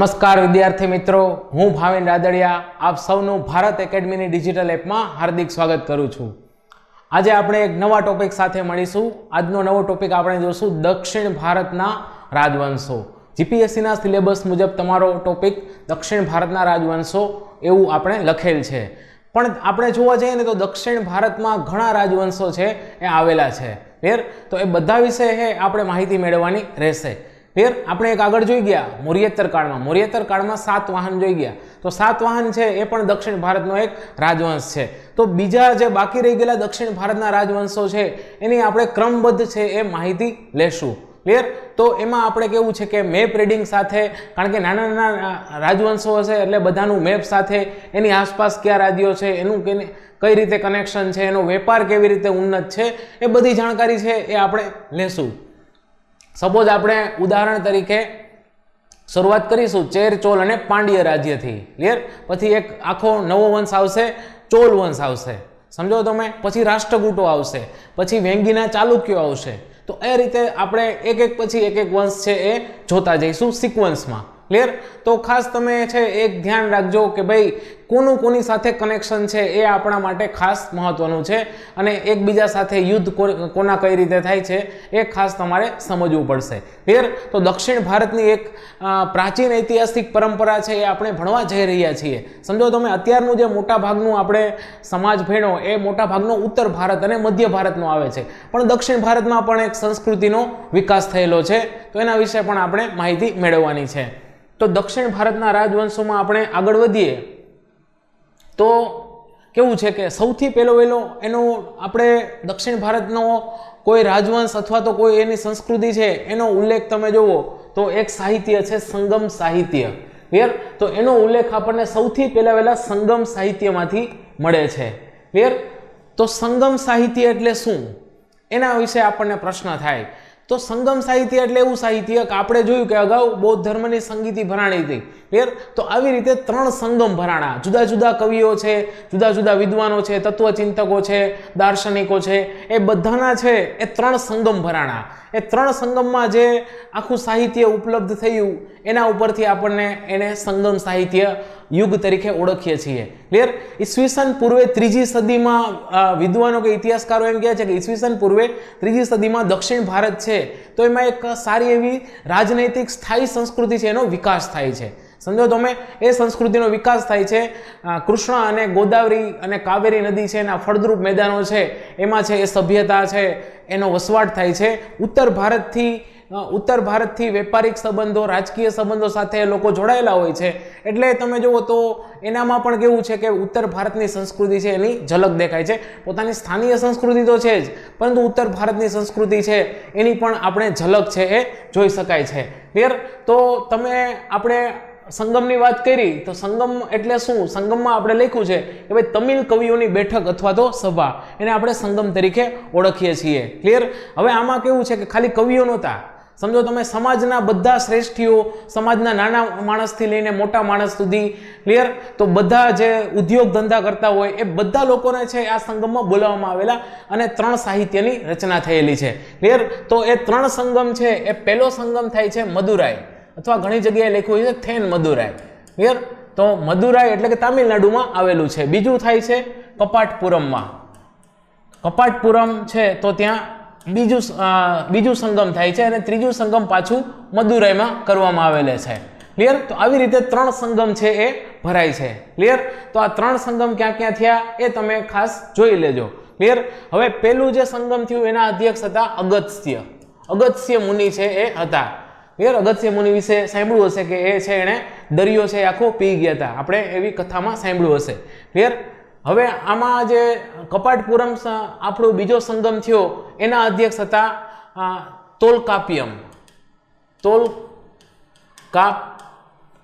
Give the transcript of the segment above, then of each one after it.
નમસ્કાર વિદ્યાર્થી મિત્રો, હું ભાવિન રાદડિયા આપ સૌનું ભારત એકેડમીની ડિજિટલ એપમાં હાર્દિક સ્વાગત કરું છું। આજે આપણે એક નવા ટોપિક સાથે મળીશું। આજનો નવો ટોપિક આપણે જોશું દક્ષિણ ભારતના રાજવંશો। જીપીએસસીના સિલેબસ મુજબ તમારો ટોપિક દક્ષિણ ભારતના રાજવંશો એવું આપણે લખેલ છે, પણ આપણે જોવા જઈએ ને તો દક્ષિણ ભારતમાં ઘણા રાજવંશો છે એ આવેલા છે। ક્લિયર? તો એ બધા વિશે આપણે માહિતી મેળવવાની રહેશે। क्लियर? આપણે એક આગળ જોઈ ગયા મોરિયેતર કાળમાં સાતવાહન જોઈ ગયા, તો સાતવાહન છે એ પણ દક્ષિણ ભારતનો એક રાજવંશ છે। તો બીજા જે બાકી રહી ગયેલા દક્ષિણ ભારતના રાજવંશો છે એની આપણે ક્રમબદ્ધ છે એ માહિતી લેશું। ક્લિયર? તો એમાં આપણે કેવું છે કે મેપ રીડિંગ સાથે, કારણ કે નાના નાના રાજવંશો હશે એટલે બધાનું મેપ સાથે એની આસપાસ કયા રાજ્યો છે, એનું કઈ રીતે કનેક્શન છે, એનો વેપાર કેવી રીતે ઉન્નત છે, એ બધી જાણકારી છે એ આપણે લેશું। સપોઝ આપણે ઉદાહરણ તરીકે શરૂઆત કરીશું ચેર, ચોલ અને પાંડ્ય રાજ્યથી। ક્લિયર? પછી એક આખો નવો વંશ આવશે, ચોલ વંશ આવશે, સમજો તમે, પછી રાષ્ટ્રકૂટો આવશે, પછી વેંગીના ચાલુક્યો આવશે। તો એ રીતે આપણે એક એક પછી એક વંશ છે એ જોતા જઈશું સિક્વન્સમાં। ક્લિયર? તો ખાસ તમે છે એક ધ્યાન રાખજો કે ભાઈ કોની સાથે કનેક્શન છે એ આપણા માટે ખાસ મહત્વનું છે, અને એકબીજા સાથે યુદ્ધ કોના કઈ રીતે થાય છે એ ખાસ તમારે સમજવું પડશે। ક્લિયર? તો દક્ષિણ ભારતની એક પ્રાચીન ઐતિહાસિક પરંપરા છે એ આપણે ભણવા જઈ રહ્યા છીએ। સમજો તમે, અત્યારનું જે મોટા ભાગનું આપણે સમાજ ભણ્યો એ મોટા ભાગનો ઉત્તર ભારત અને મધ્ય ભારતનો આવે છે, પણ દક્ષિણ ભારતમાં પણ એક સંસ્કૃતિનો વિકાસ થયેલો છે, તો એના વિશે પણ આપણે માહિતી મેળવવાની છે। તો દક્ષિણ ભારતના રાજવંશોમાં આપણે આગળ વધીએ તો કેવું છે કે સૌથી પહેલો એનો આપણે દક્ષિણ ભારતનો કોઈ રાજવંશ અથવા તો કોઈ એની સંસ્કૃતિ છે એનો ઉલ્લેખ તમે જુઓ તો એક સાહિત્ય છે સંગમ સાહિત્ય। ક્લિયર? તો એનો ઉલ્લેખ આપણને સૌથી પહેલા સંગમ સાહિત્યમાંથી મળે છે। ક્લિયર? તો સંગમ સાહિત્ય એટલે શું, એના વિશે આપણને પ્રશ્ન થાય। તો સંગમ સાહિત્ય એટલે એવું સાહિત્ય કે આપણે જોયું કે અગાઉ બૌદ્ધ ધર્મની સંગીતિ ભરાણી હતી। ક્લિયર? તો આવી રીતે ત્રણ સંગમ ભરાણા, જુદા જુદા કવિઓ છે, જુદા જુદા વિદ્વાનો છે, તત્વચિંતકો છે, દાર્શનિકો છે, એ બધાના છે એ ત્રણ સંગમ ભરાણા। એ ત્રણ સંગમમાં જે આખું સાહિત્ય ઉપલબ્ધ થયું એના ઉપરથી આપણને એને સંગમ સાહિત્ય યુગ તરીકે ઓળખીએ છીએ। ક્લિયર? ઈસવીસન પૂર્વે 3જી સદીમાં વિદ્વાનો કે ઇતિહાસકારો એમ કહે છે કે ઈસવીસન પૂર્વે 3જી સદીમાં દક્ષિણ ભારત છે તો એમાં એક સારી એવી રાજનૈતિક સ્થાયી સંસ્કૃતિ છે એનો વિકાસ થાય છે। સમજો તમે, એ સંસ્કૃતિનો વિકાસ થાય છે, કૃષ્ણ અને ગોદાવરી અને કાવેરી નદી છે એના ફળદ્રુપ મેદાનો છે એમાં છે એ સભ્યતા છે એનો વસવાટ થાય છે। ઉત્તર ભારતથી વેપારિક સંબંધો, રાજકીય સંબંધો સાથે લોકો જોડાયેલા હોય છે, એટલે તમે જુઓ તો એનામાં પણ કેવું છે કે ઉત્તર ભારતની સંસ્કૃતિ છે એની ઝલક દેખાય છે। પોતાની સ્થાનીય સંસ્કૃતિ તો છે જ, પરંતુ ઉત્તર ભારતની સંસ્કૃતિ છે એની પણ આપણે ઝલક છે એ જોઈ શકાય છે। ક્લિયર? તો તમે આપણે સંગમની વાત કરી, તો સંગમ એટલે શું? સંગમમાં આપણે લખ્યું છે કે ભાઈ તમિલ કવિઓની બેઠક અથવા તો સભા, એને આપણે સંગમ તરીકે ઓળખીએ છીએ। ક્લિયર? હવે આમાં કેવું છે કે ખાલી કવિઓ નહોતા, સમજો તમે, સમાજના બધા શ્રેષ્ઠીઓ, સમાજના નાના માણસથી લઈને મોટા માણસ સુધી, ક્લિયર, તો બધા જે ઉદ્યોગ ધંધા કરતા હોય એ બધા લોકોને છે આ સંગમમાં બોલાવવામાં આવેલા, અને ત્રણ સાહિત્યની રચના થયેલી છે। ક્લિયર? તો એ ત્રણ સંગમ છે એ પહેલો સંગમ થાય છે મદુરાઈ, અથવા ઘણી જગ્યાએ લખ્યું છે થેન મદુરાઈ। ક્લિયર? તો મદુરાઈ એટલે કે તામિલનાડુમાં આવેલું છે। બીજું થાય છે કપાટપુરમમાં, કપાટપુરમ છે તો ત્યાં બીજું સંગમ થાય છે, અને ત્રીજું સંગમ પાછું મદુરાઈમાં કરવામાં આવેલે છે। ક્લિયર? તો આવી રીતે ત્રણ સંગમ છે એ ભરાય છે। ક્લિયર? તો આ ત્રણ સંગમ ક્યાં ક્યાં થયા એ તમે ખાસ જોઈ લેજો। ક્લિયર? હવે પેલું જે સંગમ થયું એના અધ્યક્ષ હતા અગસ્ત્ય મુનિ છે એ હતા। ક્લિયર? અગસ્ત્ય મુનિ વિશે સાંભળ્યું હશે કે એ છે એને દરિયો છે આખો પી ગયા હતા, આપણે એવી કથામાં સાંભળ્યું હશે। ક્લિયર? હવે આમાં જે કપાટપુરમ આપણો બીજો સંગમ થયો એના અધ્યક્ષ હતા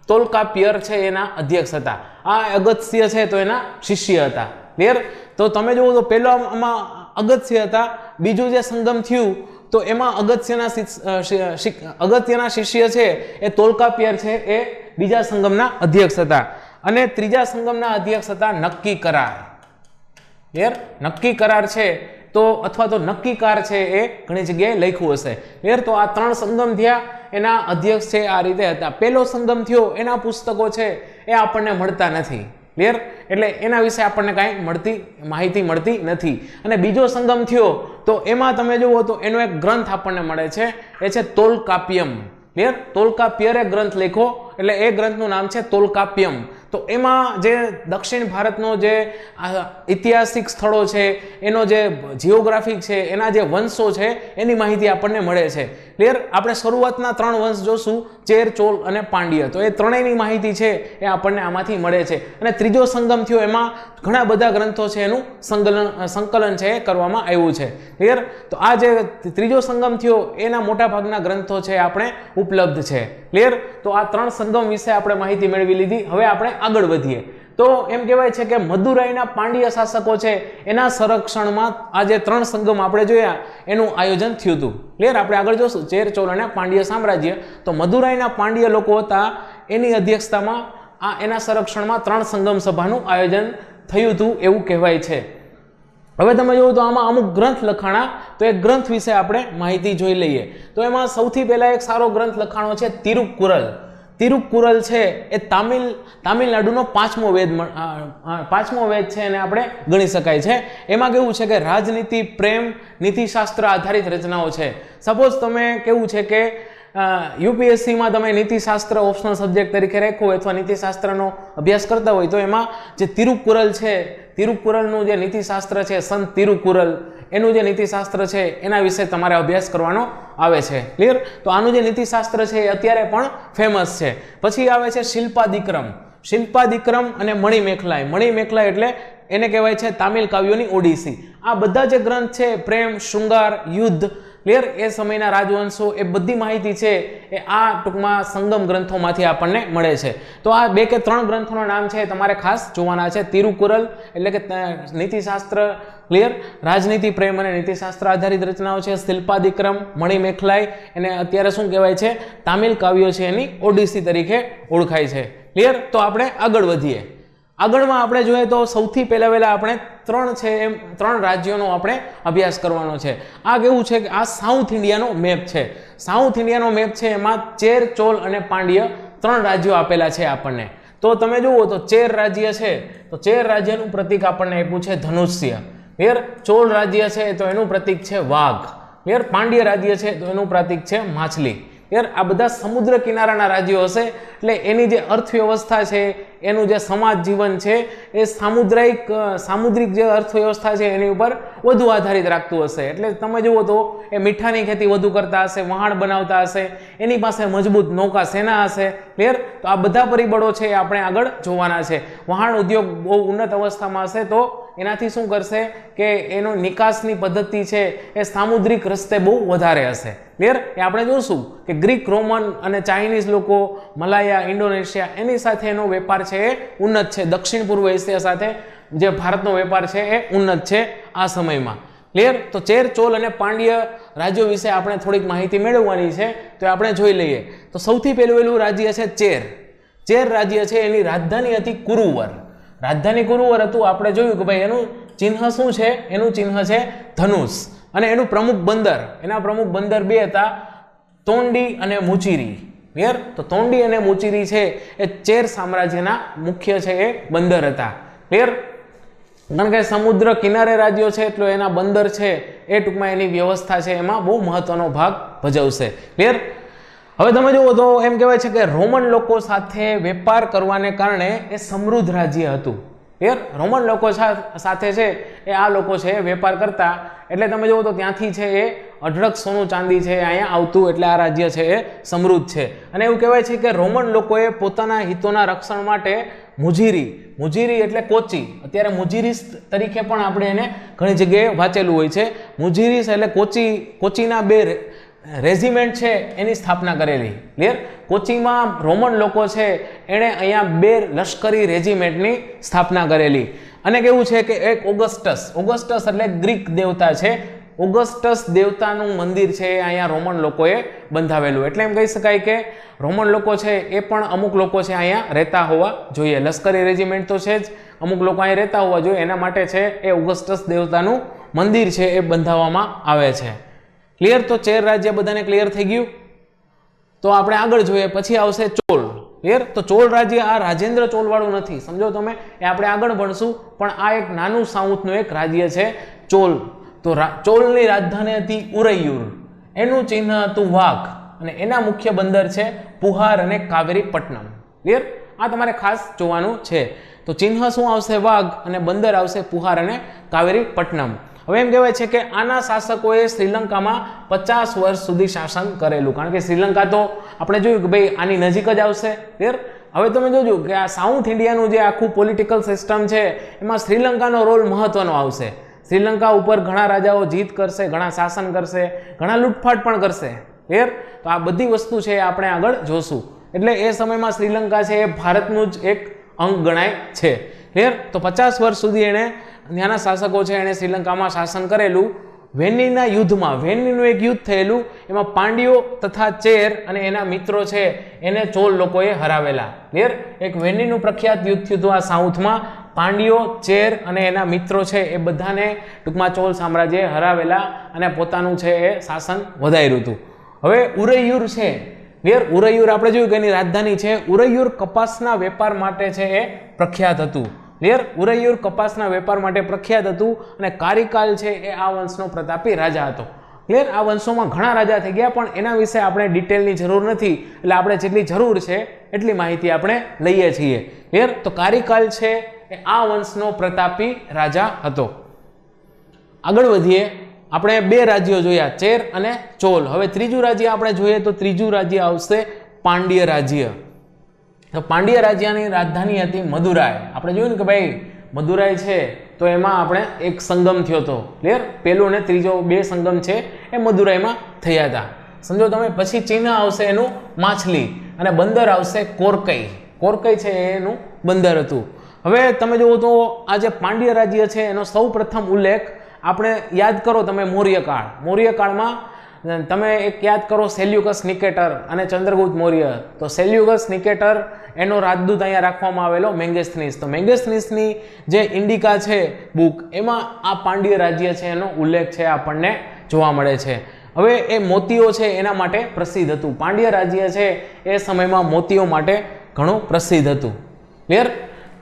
તોલકાપિયર છે એના અધ્યક્ષ હતા। આ અગસ્ત્ય છે તો એના શિષ્ય હતા। ક્લિયર? તો તમે જુઓ તો પહેલો આમાં અગસ્ત્ય હતા, બીજું જે સંગમ થયું તો એમાં અગસ્ત્યના શિષ્ય છે એ તોલકાપિયર છે એ બીજા સંગમના અધ્યક્ષ હતા, અને ત્રીજા સંગમના અધ્યક્ષ હતા નક્કી કરાર। ક્લિયર? નક્કી કરાર છે તો અથવા તો નક્કીકાર છે એ ઘણી જગ્યાએ લખ્યું હશે। ક્લિયર? તો આ ત્રણ સંગમ થયા, એના અધ્યક્ષ છે આ રીતે હતા. પહેલો સંગમ થયો એના પુસ્તકો છે એ આપણને મળતા નથી. ક્લિયર? એટલે એના વિશે આપણને કાંઈ માહિતી મળતી નથી. અને બીજો સંગમ થયો તો એમાં તમે જુઓ તો એનો એક ગ્રંથ આપણને મળે છે, એ છે તોલકાપ્યમ. ક્લિયર? તોલકાપ્યરે ગ્રંથ લખ્યો એટલે એ ગ્રંથનું નામ છે તોલકાપ્યમ. તો એમાં જે દક્ષિણ ભારતનો જે ઐતિહાસિક સ્થળો છે, એનો જે જિયોગ્રાફિક છે, એના જે વંશો છે એની માહિતી આપણને મળે છે. ક્લિયર? આપણે શરૂઆતના 3 વંશ જોશું, ચેર, ચોલ અને પાંડ્ય. તો એ ત્રણેયની માહિતી છે એ આપણને આમાંથી મળે છે. અને ત્રીજો સંગમ થયો એમાં ઘણા બધા ગ્રંથો છે એનું સંકલન છે એ કરવામાં આવ્યું છે. ક્લિયર? તો આ જે ત્રીજો સંગમ થયો એના મોટા ભાગના ગ્રંથો છે આપણે ઉપલબ્ધ છે. ક્લિયર? તો આ 3 સંગમ વિશે આપણે માહિતી મેળવી લીધી. હવે આપણે આગળ વધીએ તો એમ કહેવાય છે કે મદુરાઈના પાંડ્ય શાસકો છે એના સંરક્ષણમાં આ જે 3 સંગમ આપણે જોયા એનું આયોજન થયું હતું. ક્લિયર? આપણે આગળ જોશું ચેર, ચોલ અને પાંડ્ય સામ્રાજ્ય. તો મદુરાઈના પાંડ્ય લોકો હતા એની અધ્યક્ષતામાં એના સંરક્ષણમાં 3 સંગમ સભાનું આયોજન થયું હતું એવું કહેવાય છે. હવે તમે જોવો તો આમાં અમુક ગ્રંથ લખાણા, તો એ ગ્રંથ વિશે આપણે માહિતી જોઈ લઈએ. તો એમાં સૌથી પહેલા એક સારો ગ્રંથ લખાણો છે તિરુક્કુરલ. તિરુક્કુરલ છે એ તામિલનાડુનો 5મો વેદ છે એને આપણે ગણી શકાય છે. એમાં કેવું છે કે રાજનીતિ, પ્રેમ, નીતિશાસ્ત્ર આધારિત રચનાઓ છે. સપોઝ તમે કેવું છે કે યુપીએસસીમાં તમે નીતિશાસ્ત્ર ઓપ્શનલ સબ્જેક્ટ તરીકે રાખ્યો હોય અથવા નીતિશાસ્ત્રનો અભ્યાસ કરતા હોય તો એમાં જે તિરુક્કુરલ છે, તિરુક્કુરલનું જે નીતિશાસ્ત્ર છે, સંત તિરુક્કુરલ એનું જે નીતિશાસ્ત્ર છે એના વિશે તમારે અભ્યાસ કરવાનો આવે છે. ક્લિયર? તો આનું જે નીતિશાસ્ત્ર છે એ અત્યારે પણ ફેમસ છે. પછી આવે છે શિલ્પાદિક્રમ અને મણિમેખલાય. મણિમેખલાય એટલે એને કહેવાય છે તામિલ કાવ્યોની ઓડિસી. આ બધા જે ગ્રંથ છે, પ્રેમ, શૃંગાર, યુદ્ધ, ક્લિયર, એ સમયના રાજવંશો, એ બધી માહિતી છે એ આ ટૂંકમાં સંગમ ગ્રંથોમાંથી આપણને મળે છે. તો આ 2 કે 3 ગ્રંથોના નામ છે તમારે ખાસ જોવાના છે. તિરુક્કુરલ એટલે કે નીતિશાસ્ત્ર, ક્લિયર, રાજનીતિ, પ્રેમ અને નીતિશાસ્ત્ર આધારિત રચનાઓ છે. શિલ્પાદિક્રમ, મણિમેખલાય એને અત્યારે શું કહેવાય છે, તામિલ કાવ્યો છે એની ઓડિસી તરીકે ઓળખાય છે. ક્લિયર? તો આપણે આગળ વધીએ. આગળમાં આપણે જોઈએ તો સૌથી પહેલા આપણે 3 રાજ્યોનો આપણે અભ્યાસ કરવાનો છે. આ કેવું છે કે આ સાઉથ ઇન્ડિયાનો મેપ છે. સાઉથ ઇન્ડિયાનો મેપ છે એમાં ચેર, ચોલ અને પાંડ્ય 3 રાજ્યો આપેલા છે આપણને. તો તમે જુઓ તો ચેર રાજ્ય છે તો ચેર રાજ્યનું પ્રતીક આપણને આપ્યું છે ધનુષ્ય. ક્લિયર? ચોલ રાજ્ય છે તો એનું પ્રતીક છે વાઘ. ક્લિયર? પાંડ્ય રાજ્ય છે તો એનું પ્રતીક છે માછલી. યાર આ બધા સમુદ્ર કિનારાના રાજ્યો હશે એટલે એની જે અર્થવ્યવસ્થા છે, એનું જે સમાજ જીવન છે એ સામુદ્રિક જે અર્થવ્યવસ્થા છે એની ઉપર વધુ આધારિત રાખતું હશે. એટલે તમે જુઓ તો એ મીઠાની ખેતી વધુ કરતા હશે, વહાણ બનાવતા હશે, એની પાસે મજબૂત નૌકા સેના હશે. ક્લિયર? તો આ બધા પરિબળો છે એ આપણે આગળ જોવાના છે. વહાણ ઉદ્યોગ બહુ ઉન્નત અવસ્થામાં હશે તો એનાથી શું કરશે કે એનો નિકાસની પદ્ધતિ છે એ સામુદ્રિક રસ્તે બહુ વધારે હશે. ક્લિયર? એ આપણે જોશું કે ગ્રીક, રોમન અને ચાઇનીઝ લોકો, મલાયા, ઇન્ડોનેશિયા એની સાથે એનો વેપાર છે એ ઉન્નત છે. દક્ષિણ પૂર્વ એશિયા સાથે જે ભારતનો વેપાર છે એ ઉન્નત છે આ સમયમાં. ક્લિયર? તો ચેર, ચોલ અને પાંડ્ય રાજ્યો વિશે આપણે થોડીક માહિતી મેળવવાની છે તો આપણે જોઈ લઈએ. તો સૌથી પહેલું રાજ્ય છે ચેર. ચેર રાજ્ય છે એની રાજધાની હતી કુરુવર. રાજધાની કુરુવર હતું. આપણે જોયું કે ભાઈ એનું ચિહ્ન શું છે? એનું ચિહ્ન છે ધનુષ. અને એનું પ્રમુખ બંદર, એના પ્રમુખ બંદર 2 હતા, તોંડી અને મુચિરી. ક્લિયર? તો તોંડી અને મુચિરી છે એ ચેર સામ્રાજ્યના મુખ્ય છે એ બંદર હતા. ક્લિયર? કારણ કે સમુદ્ર કિનારે રાજ્યો છે એટલે એના બંદર છે એ ટૂંકમાં એની વ્યવસ્થા છે એમાં બહુ મહત્વનો ભાગ ભજવશે. ક્લિયર? હવે તમે જુઓ તો એમ કહેવાય છે કે રોમન લોકો સાથે વેપાર કરવાને કારણે એ સમૃદ્ધ રાજ્ય હતું. ક્લિયર? રોમન લોકો સાથે છે એ આ લોકો છે વેપાર કરતા એટલે તમે જુઓ તો ત્યાંથી છે એ અઢળક સોનું ચાંદી છે અહીંયા આવતું એટલે આ રાજ્ય છે એ સમૃદ્ધ છે. અને એવું કહેવાય છે કે રોમન લોકોએ પોતાના હિતોના રક્ષણ માટે મુજીરી એટલે કોચી, અત્યારે મુજીરીસ તરીકે પણ આપણે એને ઘણી જગ્યાએ વાંચેલું હોય છે. મુજીરીસ એટલે કોચીના 2 રેજિમેન્ટ છે એની સ્થાપના કરેલી. ક્લિયર? કોચીમાં રોમન લોકો છે એણે અહીંયા 2 લશ્કરી રેજિમેન્ટની સ્થાપના કરેલી. અને કેવું છે કે એક ઓગસ્ટસ એટલે ગ્રીક દેવતા છે, ઓગસ્ટસ દેવતાનું મંદિર છે એ અહીંયા રોમન લોકોએ બંધાવેલું. એટલે એમ કહી શકાય કે રોમન લોકો છે એ પણ અમુક લોકો છે અહીંયા રહેતા હોવા જોઈએ. લશ્કરી રેજિમેન્ટ તો છે જ, અમુક લોકો અહીંયા રહેતા હોવા જોઈએ એના માટે છે એ ઓગસ્ટસ દેવતાનું મંદિર છે એ બંધાવવામાં આવે છે. ક્લિયર? તો ચેર રાજ્ય બધાને ક્લિયર થઈ ગયું? તો આપણે આગળ જોઈએ, પછી આવશે ચોલ. ક્લિયર? તો ચોલ રાજ્ય આ રાજેન્દ્ર ચોલ વાળું નથી, સમજો તમે, એ આપણે આગળ ભણશું, પણ આ એક નાનું સાઉથનું એક રાજ્ય છે ચોલ. તો ચોલની રાજધાની હતી ઉરૈયુર, એનું ચિહ્ન હતું વાઘ, અને એના મુખ્ય બંદર છે પુહાર અને કાવેરીપટ્ટનમ. ક્લિયર? આ તમારે ખાસ જોવાનું છે. તો ચિહ્ન શું આવશે? વાઘ, અને બંદર આવશે પુહાર અને કાવેરીપટ્ટનમ. હવે એમ કહેવાય છે કે આના શાસકોએ શ્રીલંકામાં 50 વર્ષ સુધી શાસન કરેલું, કારણ કે શ્રીલંકા તો આપણે જોયું કે ભાઈ આની નજીક જ આવશે. ક્લિયર? હવે તમે જોજો કે આ સાઉથ ઇન્ડિયાનું જે આખું પોલિટિકલ સિસ્ટમ છે એમાં શ્રીલંકાનો રોલ મહત્વનો આવશે. શ્રીલંકા ઉપર ઘણા રાજાઓ જીત કરશે, ઘણા શાસન કરશે, ઘણા લૂંટફાટ પણ કરશે. ક્લિયર? તો આ બધી વસ્તુ છે આપણે આગળ જોશું. એટલે એ સમયમાં શ્રીલંકા છે એ ભારતનું જ એક અંગ ગણાય છે. ક્લિયર? તો 50 વર્ષ સુધી એણે ત્યાંના શાસકો છે એણે શ્રીલંકામાં શાસન કરેલું. વેનીના યુદ્ધમાં, વેનીનું એક યુદ્ધ થયેલું, એમાં પાંડ્યો તથા ચેર અને એના મિત્રો છે એને ચોલ લોકોએ હરાવેલા. ક્લિયર? એક વેનીનું પ્રખ્યાત યુદ્ધ થયું હતું આ સાઉથમાં. પાંડ્યો, ચેર અને એના મિત્રો છે એ બધાને ટૂંકમાં ચોલ સામ્રાજ્યએ હરાવેલા અને પોતાનું છે એ શાસન વધાર્યું હતું. હવે ઉરૈયુર છે, ક્લિયર? ઉરૈયુર આપણે જોયું કે એની રાજધાની છે. ઉરૈયુર કપાસના વેપાર માટે છે એ પ્રખ્યાત હતું. ક્લિયર? ઉરૈયુર કપાસના વેપાર માટે પ્રખ્યાત હતું, અને કારિકાલ છે એ આ વંશનો પ્રતાપી રાજા હતો. ક્લિયર? આ વંશોમાં ઘણા રાજા થઈ ગયા, પણ એના વિશે આપણે ડિટેલની જરૂર નથી, એટલે આપણે જેટલી જરૂર છે એટલી માહિતી આપણે લઈએ છીએ. ક્લિયર? તો કારિકાલ છે એ આ વંશનો પ્રતાપી રાજા હતો. આગળ વધીએ, આપણે બે રાજ્યો જોયા, ચેર અને ચોલ. હવે ત્રીજું રાજ્ય આપણે જોઈએ તો ત્રીજું રાજ્ય આવશે પાંડ્ય રાજ્ય. તો પાંડ્ય રાજ્યની રાજધાની હતી મદુરાઈ. આપણે જોયું ને કે ભાઈ મદુરાઈ છે તો એમાં આપણે એક સંગમ થયો હતો. ક્લિયર? પહેલો અને ત્રીજો બે સંગમ છે એ મદુરાઈમાં થયા હતા. સમજો તમે. પછી ચિહ્ન આવશે એનું માછલી, અને બંદર આવશે કોરકઈ. કોરકઈ છે એનું બંદર હતું. હવે તમે જુઓ તો આ જે પાંડ્ય રાજ્ય છે એનો સૌ પ્રથમ ઉલ્લેખ આપણે યાદ કરો તમે મૌર્યકાળ. મૌર્યકાળમાં તમે એક યાદ કરો સેલ્યુકસ નિકેટર અને ચંદ્રગુપ્ત મૌર્ય. તો સેલ્યુકસ નિકેટર એનો રાજદૂત અહીંયા રાખવામાં આવેલો મેંગેસ્થનીસ. તો મેંગેસ્થનીસની જે ઇન્ડિકા છે બુક, એમાં આ પાંડ્ય રાજ્ય છે એનો ઉલ્લેખ છે આપણને જોવા મળે છે. હવે એ મોતીઓ છે એના માટે પ્રસિદ્ધ હતું. પાંડ્ય રાજ્ય છે એ સમયમાં મોતીઓ માટે ઘણું પ્રસિદ્ધ હતું. ક્લિયર?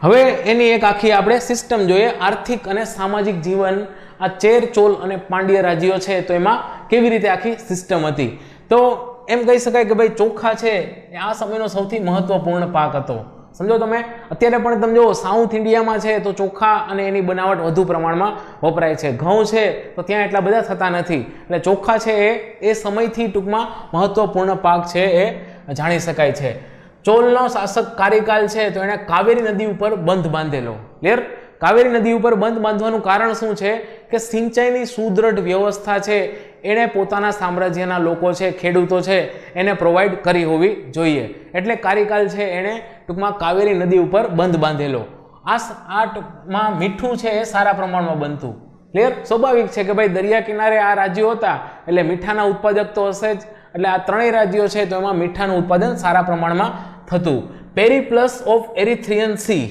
હવે એની એક આખી આપણે સિસ્ટમ જોઈએ, આર્થિક અને સામાજિક જીવન આ ચેર, ચોલ અને પાંડ્ય રાજ્યો છે તો એમાં કેવી રીતે આખી સિસ્ટમ હતી. તો એમ કહી શકાય કે ભાઈ ચોખા છે એ આ સમયનો સૌથી મહત્વપૂર્ણ પાક હતો. સમજો તમે. અત્યારે પણ તમે જો સાઉથ ઇન્ડિયામાં છે તો ચોખા અને એની બનાવટ વધુ પ્રમાણમાં વપરાય છે. ઘઉં છે તો ત્યાં એટલા બધા થતા નથી, એટલે ચોખા છે એ સમયથી ટૂંકમાં મહત્વપૂર્ણ પાક છે એ જાણી શકાય છે. ચોલનો શાસક કારિકાલ છે તો એણે કાવેરી નદી ઉપર બંધ બાંધેલો. ક્લિયર? કાવેરી નદી ઉપર બંધ બાંધવાનું કારણ શું છે કે સિંચાઈની સુદૃઢ વ્યવસ્થા છે એણે પોતાના સામ્રાજ્યના લોકો છે, ખેડૂતો છે, એને પ્રોવાઈડ કરી હોવી જોઈએ. એટલે કારિકાલ છે એણે ટૂંકમાં કાવેરી નદી ઉપર બંધ બાંધેલો. આમાં મીઠું છે એ સારા પ્રમાણમાં બનતું. ક્લિયર? સ્વાભાવિક છે કે ભાઈ દરિયા કિનારે આ રાજ્યો હતા એટલે મીઠાના ઉત્પાદક તો હશે જ. એટલે આ ત્રણેય રાજ્યો છે તો એમાં મીઠાનું ઉત્પાદન સારા પ્રમાણમાં થતું. પેરીપ્લસ ઓફ એરિથ્રિયન સી,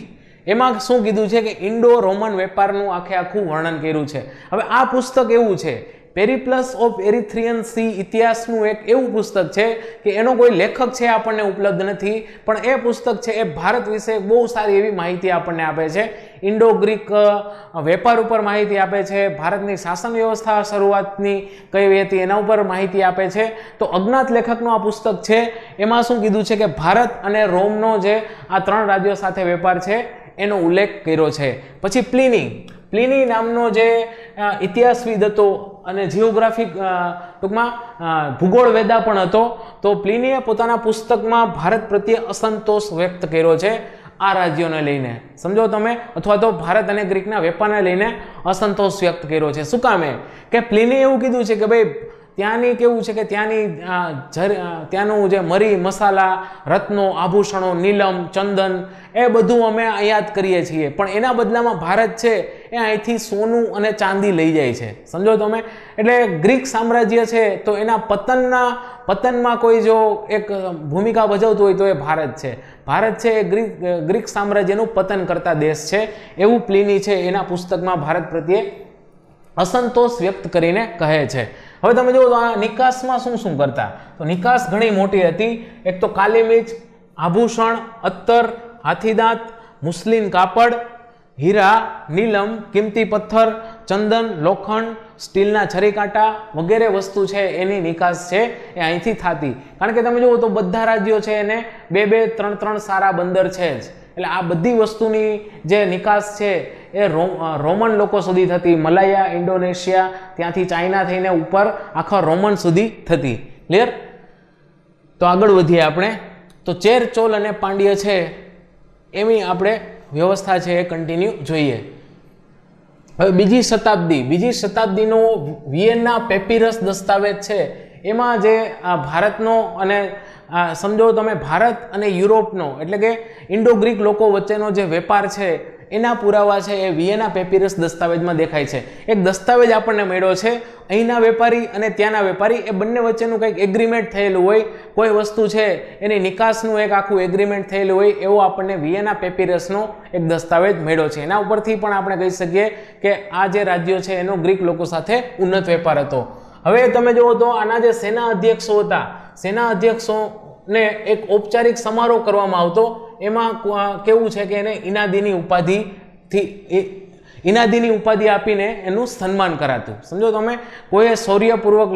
એમાં શું કીધું છે કે ઇન્ડો રોમન વેપારનું આખું વર્ણન કર્યું છે. હવે આ પુસ્તક એવું છે, પેરીપ્લસ ઓફ એરિથ્રિયન સી ઇતિહાસનું એક એવું પુસ્તક છે કે એનો કોઈ લેખક છે આપણને ઉપલબ્ધ નથી, પણ એ પુસ્તક છે એ ભારત વિશે બહુ સારી એવી માહિતી આપણને આપે છે. ઇન્ડો ગ્રીક વેપાર ઉપર માહિતી આપે છે, ભારતની શાસન વ્યવસ્થા શરૂઆતની કઈ હતી એના ઉપર માહિતી આપે છે. તો અજ્ઞાત લેખકનું આ પુસ્તક છે. એમાં શું કીધું છે કે ભારત અને રોમનો જે આ ત્રણ રાજ્યો સાથે વેપાર છે એનો ઉલ્લેખ કર્યો છે. પછી પ્લિની નામનો જે ઇતિહાસવિદ હતો અને જીઓગ્રાફિક ટૂંકમાં ભૂગોળ વેદા પણ હતો. તો પ્લિનીએ પોતાના પુસ્તકમાં ભારત પ્રત્યે અસંતોષ વ્યક્ત કર્યો છે આ રાજ્યોને લઈને. સમજો તમે. અથવા તો ભારત અને ગ્રીકના વેપારને લઈને અસંતોષ વ્યક્ત કર્યો છે. શું કામે કે પ્લિની એવું કીધું છે કે ભાઈ ત્યાંની કેવું છે કે ત્યાંનું જે મરી મસાલા, રત્નો, આભૂષણો, નીલમ, ચંદન એ બધું અમે આયાત કરીએ છીએ, પણ એના બદલામાં ભારત છે એ અહીંથી સોનું અને ચાંદી લઈ જાય છે. સમજો તમે. એટલે ગ્રીક સામ્રાજ્ય છે તો એના પતનમાં કોઈ જો એક ભૂમિકા ભજવતું હોય તો એ ભારત છે. ભારત છે એ ગ્રીક સામ્રાજ્યનું પતન કરતા દેશ છે એવું પ્લિની છે એના પુસ્તકમાં ભારત પ્રત્યે અસંતોષ વ્યક્ત કરીને કહે છે. હવે તમે જુઓ તો આ નિકાસમાં શું શું કરતા, તો નિકાસ ઘણી મોટી હતી. એક તો કાલી મિર્ચ, આભૂષણ, અત્તર, હાથીદાંત, મુસ્લિન કાપડ, હીરા, નીલમ, કિંમતી પથ્થર, ચંદન, લોખંડ, સ્ટીલના છરીકાંટા વગેરે વસ્તુ છે એની નિકાસ છે એ અહીંથી થતી. કારણ કે તમે જુઓ તો બધા રાજ્યો છે એને 2-3 સારા બંદર છે જ, એટલે આ બધી વસ્તુની જે નિકાસ છે એ રોમન લોકો સુધી થતી. મલાયા, ઇન્ડોનેશિયા, ત્યાંથી ચાઇના થઈને ઉપર આખા રોમન સુધી થતી. ક્લિયર? તો આગળ વધીએ આપણે. તો ચેર, ચોલ અને પાંડ્ય છે એવી આપણે વ્યવસ્થા છે એ કન્ટિન્યુ જોઈએ. હવે બીજી શતાબ્દીનો વિયેના પેપિરસ દસ્તાવેજ છે એમાં જે ભારતનો અને સમજો તમે ભારત અને યુરોપનો એટલે કે ઇન્ડો ગ્રીક લોકો વચ્ચેનો જે વેપાર છે એના પુરાવા છે એ વિયેના પેપિરસ દસ્તાવેજમાં દેખાય છે. એક દસ્તાવેજ આપણને મળ્યો છે, અહીંના વેપારી અને ત્યાંના વેપારી એ બંને વચ્ચેનું કંઈક એગ્રીમેન્ટ થયેલું હોય, કોઈ વસ્તુ છે એની નિકાસનું એક આખું એગ્રીમેન્ટ થયેલું હોય, એવો આપણને વિયેના પેપિરસનો એક દસ્તાવેજ મળ્યો છે. એના ઉપરથી પણ આપણે કહી શકીએ કે આ જે રાજ્યો છે એનો ગ્રીક લોકો સાથે ઉન્નત વેપાર હતો. હવે તમે જુઓ તો આના જે સેના અધ્યક્ષો હતા, સેના અધ્યક્ષોને એક ઔપચારિક સમારોહ કરવામાં આવતો. એમાં કેવું છે કે એને ઇનાદીની ઉપાધિ આપીને એનું સન્માન કરાતું. સમજો તમે, કોઈએ શૌર્યપૂર્વક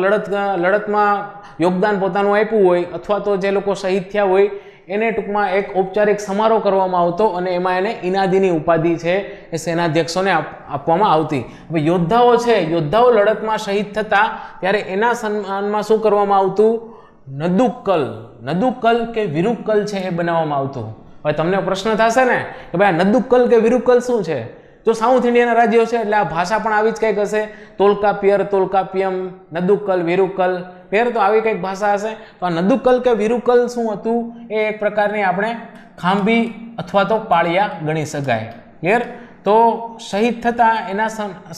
લડતમાં યોગદાન પોતાનું આપ્યું હોય અથવા તો જે લોકો શહીદ થયા હોય એને ટૂંકમાં એક ઔપચારિક સમારોહ કરવામાં આવતો અને એમાં એને ઇનાદીની ઉપાધિ છે એ સેનાધ્યક્ષોને આપવામાં આવતી. હવે યોદ્ધાઓ છે, યોદ્ધાઓ લડતમાં શહીદ થતા ત્યારે એના સન્માનમાં શું કરવામાં આવતું? નદુક્કલ કે વિરુક્કલ છે એ બનાવવામાં આવતું. હવે તમને પ્રશ્ન થશે ને કે ભાઈ આ નદુક્કલ કે વિરુક્કલ શું છે? જો સાઉથ ઇન્ડિયાના રાજ્યો છે એટલે આ ભાષા પણ આવી જ કંઈક હશે. તોલકાપિયર, તોલકાપિયમ, નદુક્કલ, વિરુક્કલ, પેર તો આવી કંઈક ભાષા હશે. તો આ નદુક્કલ કે વિરુક્કલ શું હતું? એ એક પ્રકારની આપણે ખાંભી અથવા તો પાળિયા ગણી શકાય. ક્લિયર? તો શહીદ થતા એના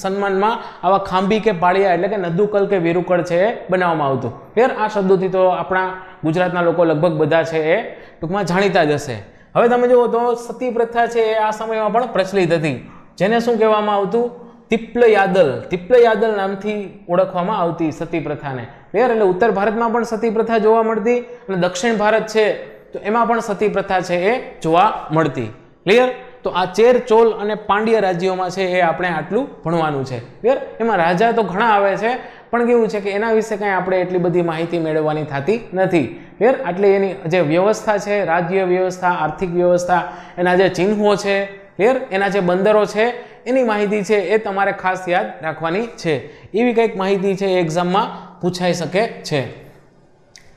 સન્માનમાં આવા ખાંભી કે પાળિયા એટલે કે નદુક્કલ કે વિરુક્કલ છે એ બનાવવામાં આવતું. ક્લિયર? આ શબ્દોથી તો આપણા ગુજરાતના લોકો લગભગ બધા છે એ ટૂંકમાં જાણીતા જ હશે. હવે તમે જુઓ તો સતી પ્રથા છે એ આ સમયમાં પણ પ્રચલિત હતી, જેને શું કહેવામાં આવતું? તિપ્લયાદલ નામથી ઓળખવામાં આવતી સતી પ્રથાને. ક્લિયર? એટલે ઉત્તર ભારતમાં પણ સતી પ્રથા જોવા મળતી અને દક્ષિણ ભારત છે તો એમાં પણ સતી પ્રથા છે એ જોવા મળતી. ક્લિયર? તો આ ચેર, ચોલ અને પાંડ્ય રાજ્યોમાં છે એ આપણે આટલું ભણવાનું છે. ક્લિયર? એમાં રાજા તો ઘણા આવે છે પણ કેવું છે કે એના વિશે કંઈ આપણે એટલી બધી માહિતી મેળવવાની થતી નથી. ક્લિયર? આટલી એની જે વ્યવસ્થા છે, રાજ્ય વ્યવસ્થા, આર્થિક વ્યવસ્થા, એના જે ચિહ્નો છે, ક્લિયર, એના જે બંદરો છે એની માહિતી છે એ તમારે ખાસ યાદ રાખવાની છે. એવી કંઈક માહિતી છે એ એક્ઝામમાં પૂછાઈ શકે છે.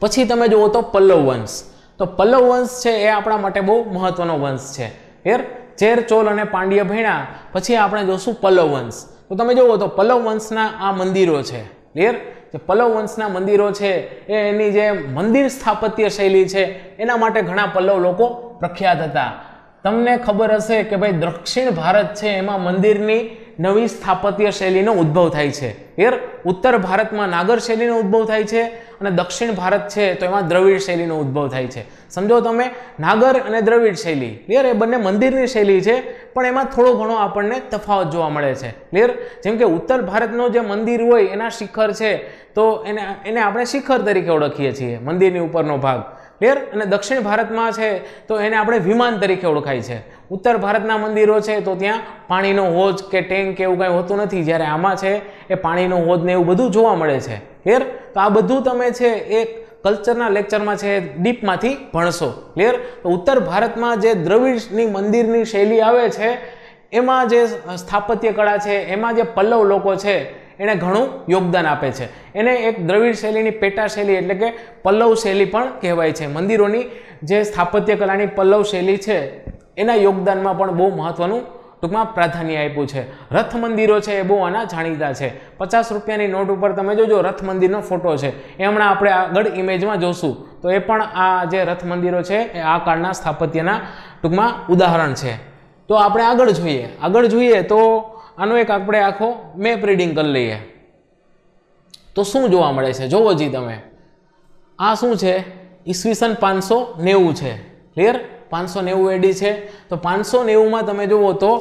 પછી તમે જુઓ તો પલ્લવ વંશ. તો પલ્લવ વંશ છે એ આપણા માટે બહુ મહત્વનો વંશ છે. ક્લિયર? ચેર, ચોલ અને પાંડ્ય ભણ્યા પછી આપણે જોશું પલ્લવ વંશ. તો તમે જુઓ તો પલ્લવ વંશના આ મંદિરો છે. ક્લિયર? જે પલ્લવ વંશના મંદિરો છે એ એની જે મંદિર સ્થાપત્ય શૈલી છે એના માટે ઘણા પલ્લવ લોકો પ્રખ્યાત હતા. તમને ખબર હશે કે ભાઈ દક્ષિણ ભારત છે એમાં મંદિરની નવી સ્થાપત્ય શૈલીનો ઉદ્ભવ થાય છે. ક્લિયર? ઉત્તર ભારતમાં નાગર શૈલીનો ઉદ્ભવ થાય છે અને દક્ષિણ ભારત છે તો એમાં દ્રવિડ શૈલીનો ઉદ્ભવ થાય છે. સમજો તમે, નાગર અને દ્રવિડ શૈલી, ક્લિયર, એ બંને મંદિરની શૈલી છે પણ એમાં થોડો ઘણો આપણને તફાવત જોવા મળે છે. ક્લિયર? જેમ કે ઉત્તર ભારતનો જે મંદિર હોય એના શિખર છે તો એને આપણે શિખર તરીકે ઓળખીએ છીએ, મંદિરની ઉપરનો ભાગ. ક્લિયર? અને દક્ષિણ ભારતમાં છે તો એને આપણે વિમાન તરીકે ઓળખાય છે. ઉત્તર ભારતના મંદિરો છે તો ત્યાં પાણીનો હોજ કે ટેન્ક કે એવું કંઈ હોતું નથી, જ્યારે આમાં છે એ પાણીનો હોજ ને એવું બધું જોવા મળે છે. ક્લિયર? તો આ બધું તમે છે એ કલ્ચરના લેક્ચરમાં છે ડીપમાંથી ભણશો. ક્લિયર? તો ઉત્તર ભારતમાં જે દ્રવિડની મંદિરની શૈલી આવે છે એમાં જે સ્થાપત્ય કળા છે એમાં જે પલ્લવ લોકો છે એને ઘણું યોગદાન આપે છે. એને એક દ્રવિડ શૈલીની પેટા શૈલી એટલે કે પલ્લવ શૈલી પણ કહેવાય છે. મંદિરોની જે સ્થાપત્ય કલાની પલ્લવ શૈલી છે એના યોગદાનમાં પણ બહુ મહત્વનું ટૂંકમાં પ્રાધાન્ય આપ્યું છે. રથ મંદિરો છે એ બહુ આના જાણીતા છે. 50 રૂપિયાની નોટ ઉપર તમે જોજો રથ મંદિરનો ફોટો છે, એ હમણાં આપણે આગળ ઇમેજમાં જોશું. તો એ પણ આ જે રથ મંદિરો છે એ આ કાળના સ્થાપત્યના ટૂંકમાં ઉદાહરણ છે. તો આપણે આગળ જોઈએ તો આનો એક આપણે આખો મેપ રીડિંગ કરી લઈએ તો શું જોવા મળે છે. જોવો જી તમે, આ શું છે? ઈસવીસન 590 છે. ક્લિયર? 590 એડી છે. તો 590માં તમે જુઓ તો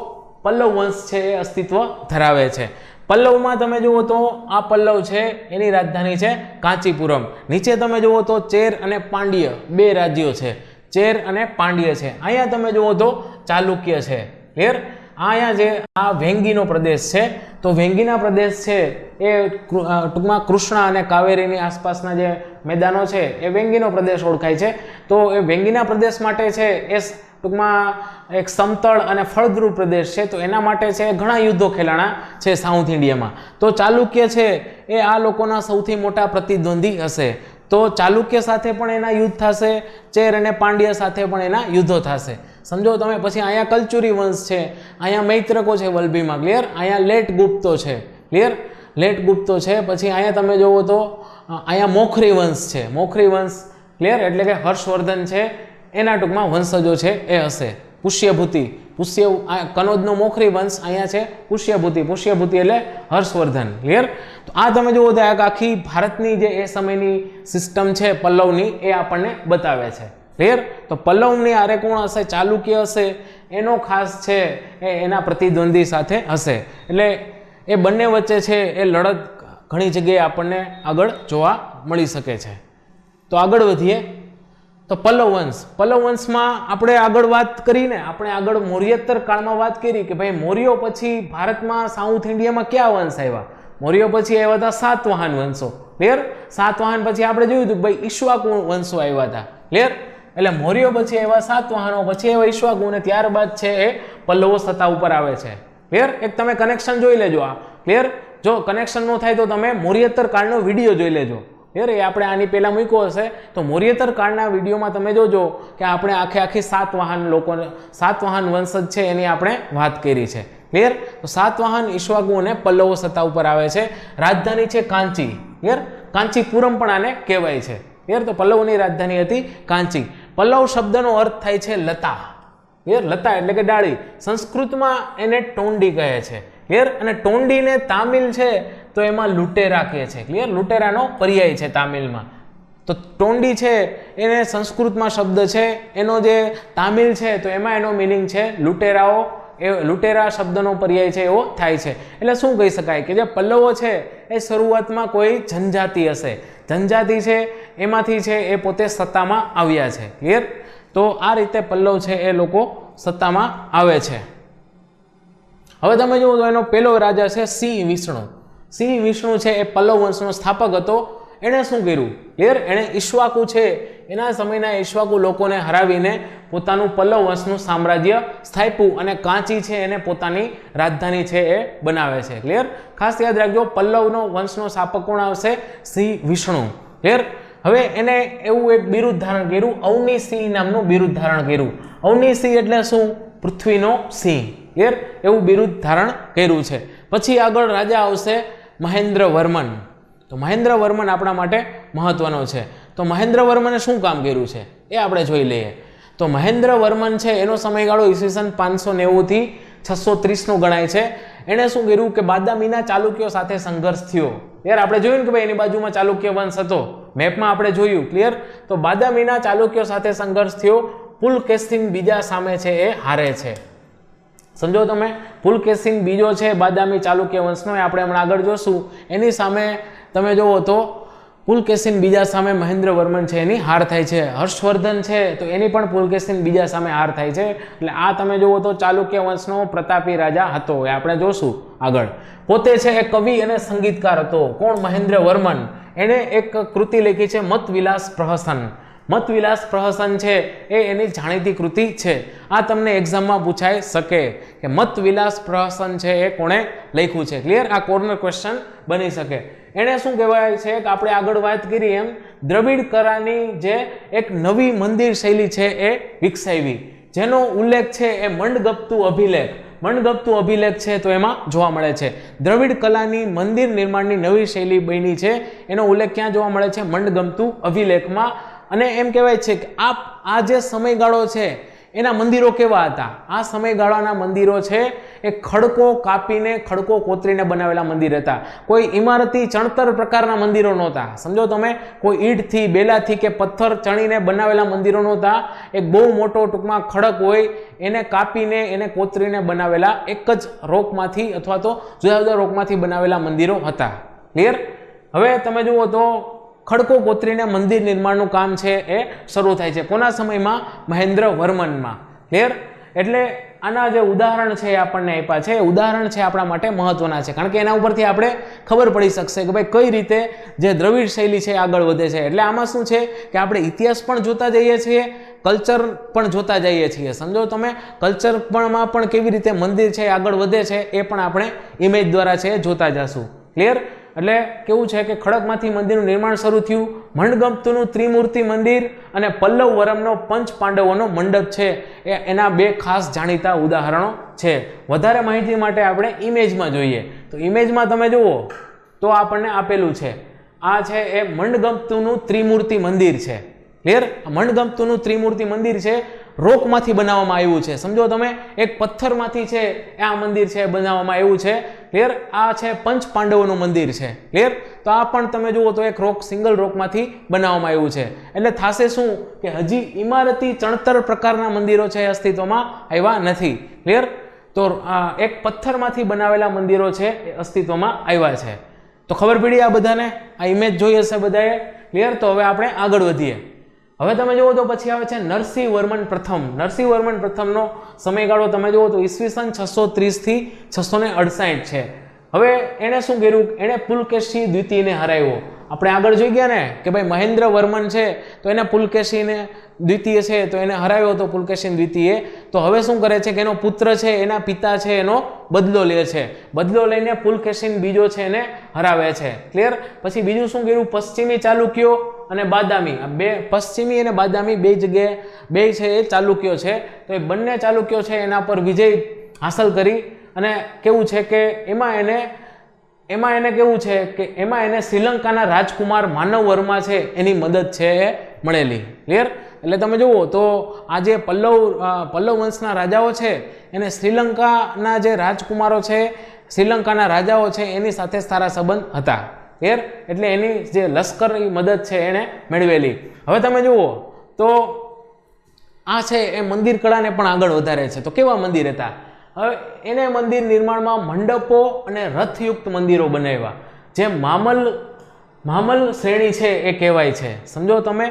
પલ્લવ વંશ છે એ અસ્તિત્વ ધરાવે છે. પલ્લવમાં તમે જુઓ તો આ પલ્લવ છે એની રાજધાની છે કાંચીપુરમ. નીચે તમે જુઓ તો ચેર અને પાંડ્ય બે રાજ્યો છે, ચેર અને પાંડ્ય છે. અહીંયા તમે જુઓ તો ચાલુક્ય છે. ક્લિયર? અહીંયા જે આ વેંગીનો પ્રદેશ છે, તો વેંગીના પ્રદેશ છે એ ટૂંકમાં કૃષ્ણા અને કાવેરીની આસપાસના જે મેદાનો છે એ વેંગીનો પ્રદેશ ઓળખાય છે. તો એ વેંગીના પ્રદેશ માટે છે એ ટૂંકમાં એક સમતળ અને ફળદ્રુપ પ્રદેશ છે, તો એના માટે છે ઘણા યુદ્ધો ખેલાણા છે સાઉથ ઇન્ડિયામાં. તો ચાલુક્ય છે એ આ લોકોના સૌથી મોટા પ્રતિદ્વંદી હશે. તો ચાલુક્ય સાથે પણ એના યુદ્ધ થશે, ચેર અને પાંડ્ય સાથે પણ એના યુદ્ધો થશે. સમજો તમે. પછી અહીંયા કલ્ચુરી વંશ છે, અહીંયા મૈત્રકો છે વલભીમાં. ક્લિયર? અહીંયા લેટ ગુપ્તો છે. ક્લિયર? લેટ ગુપ્તો છે. પછી અહીંયા તમે જુઓ તો અહીંયા મોખરી વંશ છે, મોખરી વંશ. ક્લિયર? એટલે કે હર્ષવર્ધન છે એના ટૂંકમાં વંશજો છે એ હશે. પુષ્યભૂતિ, કનોજનો મોખરી વંશ, અહીંયા છે પુષ્યભૂતિ. પુષ્યભૂતિ એટલે હર્ષવર્ધન. ક્લિયર? તો આ તમે જુઓ તો આખી ભારતની જે એ સમયની સિસ્ટમ છે પલ્લવની એ આપણને બતાવે છે. ક્લિયર? તો પલ્લવની આરે કોણ હશે? ચાલુક્ય હશે. એનો ખાસ છે એના પ્રતિદ્વંદી સાથે હશે. એટલે એ બંને વચ્ચે છે એ લડત ઘણી જગ્યાએ આપણને આગળ જોવા મળી શકે છે. તો આગળ વધીએ. તો પલ્લવ વંશ, પલ્લવ વંશમાં આપણે આગળ વાત કરીને આપણે આગળ મૌર્યોત્તર કાળમાં વાત કરી કે ભાઈ મૌર્યો પછી ભારતમાં સાઉથ ઇન્ડિયામાં કયા વંશ આવ્યા? મૌર્યો પછી આવ્યા હતા સાતવાહન વંશો. ક્લિયર? સાતવાહન પછી આપણે જોયું હતું કે ભાઈ ઈક્ષ્વાકુ વંશો આવ્યા હતા. ક્લિયર? એટલે મૌર્યો પછી આવ્યા સાતવાહનો, પછી આવ્યા ઈક્ષ્વાકુ, અને ત્યારબાદ છે એ પલ્લવો સત્તા ઉપર આવે છે. ક્લિયર? એક તમે કનેક્શન જોઈ લેજો આ. ક્લિયર? જો કનેક્શન ન થાય તો તમે મૌર્યોત્તર કાળનો વિડીયો જોઈ લેજો. ક્લિયર? એ આપણે આની પહેલા મૂક્યો હશે તો મૌર્યોત્તર કાળના વિડીયોમાં તમે જોજો કે આપણે આખી સાતવાહન લોકોને, સાતવાહન વંશજ છે એની આપણે વાત કરી છે. ક્લિયર? તો સાતવાહન, ઈક્ષ્વાકુ અને પલ્લવો સત્તા ઉપર આવે છે. રાજધાની છે કાંચી. ક્લિયર? કાંચીપુરમ પણ આને કહેવાય છે. ક્લિયર? તો પલ્લવની રાજધાની હતી કાંચી. પલ્લવ શબ્દનો અર્થ થાય છે લતા. ક્લિયર? લતા એટલે કે ડાળી. સંસ્કૃતમાં એને ટોંડી કહે છે. ક્લિયર? અને ટોંડીને તામિલ છે તો એમાં લુટેરા કહે છે. ક્લિયર? લુટેરાનો પર્યાય છે તામિલમાં. તો ટોંડી છે એને સંસ્કૃતમાં શબ્દ છે, એનો જે તામિલ છે તો એમાં એનો મિનિંગ છે લુટેરાઓ. એ લુટેરા શબ્દનો પર્યાય છે એવો થાય છે. એટલે શું કહી શકાય કે જે પલ્લવો છે એ શરૂઆતમાં કોઈ જનજાતિ હશે, જનજાતિ છે એમાંથી છે એ પોતે સત્તામાં આવ્યા છે. ક્લિયર? તો આ રીતે પલ્લવ છે એ લોકો સત્તામાં આવે છે. હવે તમે જુઓ તો એનો પહેલો રાજા છે સિંહ વિષ્ણુ. સિંહ વિષ્ણુ છે એ પલ્લવ વંશનો સ્થાપક હતો. એણે શું કર્યું? ક્લિયર? એણે ઈક્ષ્વાકુ છે એના સમયના ઈક્ષ્વાકુ લોકોને હરાવીને પોતાનું પલ્લવ વંશનું સામ્રાજ્ય સ્થાપ્યું અને કાંચી છે એને પોતાની રાજધાની છે એ બનાવે છે. ક્લિયર? ખાસ યાદ રાખજો, પલ્લવનો વંશનો સ્થાપક કોણ આવશે? સિંહ વિષ્ણુ. ક્લિયર? હવે એને એવું એક બિરુદ ધારણ કર્યું, અવની સિંહ નામનું બિરુદ ધારણ કર્યું. અવની સિંહ એટલે શું? પૃથ્વીનો સિંહ. ક્લિયર? એવું બિરુદ ધારણ કર્યું છે. પછી આગળ રાજા આવશે મહેન્દ્ર વર્મન. તો મહેન્દ્ર વર્મન આપણા માટે મહત્વનો છે. તો મહેન્દ્ર વર્મને શું કામ કર્યું છે એ આપણે જોઈ લઈએ. તો મહેન્દ્ર વર્મન છે એનો સમયગાળો ઈસવીસન 590 થી 630 ગણાય છે. એણે શું કર્યું કે બાદામીના ચાલુક્યો સાથે સંઘર્ષ થયો. ક્લિયર? આપણે જોયું ને કે ભાઈ એની બાજુમાં ચાલુક્ય વંશ હતો, મેપમાં આપણે જોયું. ક્લિયર? તો બાદામીના ચાલુક્યો સાથે સંઘર્ષ થયો. પુલકેશિન બીજા સામે છે એ હારે છે. સમજો તમે, પુલકેશિન બીજો છે બાદામી ચાલુક્ય વંશનો, એ આપણે હમણાં આગળ જોશું. એની સામે તમે જોવો તો પુલકેશિન બીજા સામે મહેન્દ્ર વર્મન છે એની હાર થાય છે. હર્ષવર્ધન છે તો એની પણ પુલકેશિન બીજા સામે હાર થાય છે. એટલે આ તમે જોવો તો ચાલુક્ય વંશનો પ્રતાપી રાજા હતો, એ આપણે જોશું આગળ. પોતે છે એ કવિ અને સંગીતકાર હતો. કોણ? મહેન્દ્ર વર્મન. એણે એક કૃતિ લખી છે મતવિલાસ પ્રહસન. મતવિલાસ પ્રહસન છે એ એની જાણીતી કૃતિ છે. આ તમને એક્ઝામમાં પૂછાઈ શકે કે મતવિલાસ પ્રહસન છે એ કોણે લખ્યું છે. ક્લિયર? આ કોર્નર ક્વેશ્ચન બની શકે. એને શું કહેવાય છે કે આપણે આગળ વાત કરી એમ દ્રવિડ કળાની જે એક નવી મંદિર શૈલી છે એ વિકસાવી, જેનો ઉલ્લેખ છે એ મંડગપ્તુ અભિલેખ. મંડગપ્તુ અભિલેખ છે તો એમાં જોવા મળે છે. દ્રવિડ કલાની મંદિર નિર્માણની નવી શૈલી બની છે એનો ઉલ્લેખ ક્યાં જોવા મળે છે? મંડગપ્તુ અભિલેખમાં. અને એમ કહેવાય છે કે આ જે સમયગાળો છે એના મંદિરો કેવા હતા? આ સમયગાળાના મંદિરો છે એ ખડકો કાપીને ખડકો કોતરીને બનાવેલા મંદિર હતા. કોઈ ઇમારતી ચણતર પ્રકારના મંદિરો નહોતા. સમજો તમે, કોઈ ઈંટથી, બેલાથી કે પથ્થર ચણીને બનાવેલા મંદિરો નહોતા. એક બહુ મોટો ટૂંકમાં ખડક હોય એને કાપીને એને કોતરીને બનાવેલા એક જ રોકમાંથી અથવા તો જુદા જુદા રોકમાંથી બનાવેલા મંદિરો હતા. ક્લિયર? હવે તમે જુઓ તો ખડકો કોતરીને મંદિર નિર્માણનું કામ છે એ શરૂ થાય છે. કોના સમયમાં? મહેન્દ્ર વર્મનમાં. ક્લિયર? એટલે આના જે ઉદાહરણ છે એ આપણને આપ્યા છે, ઉદાહરણ છે આપણા માટે મહત્વના છે, કારણ કે એના ઉપરથી આપણે ખબર પડી શકશે કે ભાઈ કઈ રીતે જે દ્રવિડ શૈલી છે આગળ વધે છે. એટલે આમાં શું છે કે આપણે ઇતિહાસ પણ જોતા જઈએ છીએ, કલ્ચર પણ જોતા જઈએ છીએ. સમજો તમે, કલ્ચર માં પણ કેવી રીતે મંદિર છે આગળ વધે છે એ પણ આપણે ઇમેજ દ્વારા છે જોતા જશું. ક્લિયર? એટલે કેવું છે કે ખડકમાંથી મંદિરનું નિર્માણ શરૂ થયું. મણગમતુનું ત્રિમૂર્તિ મંદિર અને પલ્લવ વરમનો પંચ પાંડવોનો મંડપ છે એ એના બે ખાસ જાણીતા ઉદાહરણો છે. વધારે માહિતી માટે આપણે ઇમેજમાં જોઈએ. તો ઇમેજમાં તમે જુઓ તો આપણને આપેલું છે, આ છે એ મણગમતુનું ત્રિમૂર્તિ મંદિર છે. ક્લિયર? મણગમતુનું ત્રિમૂર્તિ મંદિર છે, રોકમાંથી બનાવવામાં આવ્યું છે. સમજો તમે, એક પથ્થરમાંથી છે આ મંદિર છે બનાવવામાં આવ્યું છે. ક્લિયર? આ છે પંચ પાંડવોનું મંદિર છે. ક્લિયર? તો આ પણ તમે જુઓ તો એક રોક, સિંગલ રોકમાંથી બનાવવામાં આવ્યું છે. એટલે થાશે શું કે હજી ઇમારતી ચણતર પ્રકારના મંદિરો છે અસ્તિત્વમાં આવ્યા નથી. ક્લિયર? તો એક પથ્થરમાંથી બનાવેલા મંદિરો છે એ અસ્તિત્વમાં આવ્યા છે. તો ખબર પડી આ બધાને? આ ઇમેજ જોઈ હશે બધાએ. ક્લિયર? તો હવે આપણે આગળ વધીએ. હવે તમે જુઓ તો પછી આવે છે નરસિંહ વર્મન પ્રથમ. નરસિંહ વર્મન પ્રથમનો સમયગાળો તમે જુઓ તો ઈસવીસન 630 થી 668 છે. હવે એણે શું કર્યું? એણે પુલકેશી દ્વિતીયને હરાવ્યો. આપણે આગળ જોઈ ગયા ને કે ભાઈ મહેન્દ્ર વર્મન છે તો એને પુલકેશીને દ્વિતીય છે તો એને હરાવ્યો હતો પુલકેશી દ્વિતીય. તો હવે શું કરે છે કે એનો પુત્ર છે, એના પિતા છે, એનો બદલો લે છે. બદલો લઈને પુલકેશી બીજો છે એને હરાવે છે. ક્લિયર? પછી બીજું શું કર્યું? પશ્ચિમી ચાલુક્યો અને બાદામી, આ બે પશ્ચિમી અને બાદામી બે જગ્યાએ બે છે એ ચાલુક્યો છે. તો એ બંને ચાલુક્યો છે એના પર વિજય હાંસલ કરી અને કેવું છે કે એમાં એને કેવું છે કે એમાં એને શ્રીલંકાના રાજકુમાર માનવ વર્મા છે એની મદદ છે એ મળેલી. ક્લિયર? એટલે તમે જુઓ તો આ જે પલ્લવ વંશના રાજાઓ છે એને શ્રીલંકાના જે રાજકુમારો છે, શ્રીલંકાના રાજાઓ છે એની સાથે સારા સંબંધ હતા. ક્લિયર? એટલે એની જે લશ્કરી મદદ છે એને મેળવેલી. હવે તમે જુઓ તો આ છે એ મંદિર કળાને પણ આગળ વધારે છે. તો કેવા મંદિર હતા? હવે એને મંદિર નિર્માણમાં મંડપો અને રથયુક્ત મંદિરો બનાવ્યા. જે મામલ શ્રેણી છે એ કહેવાય છે. સમજો તમે,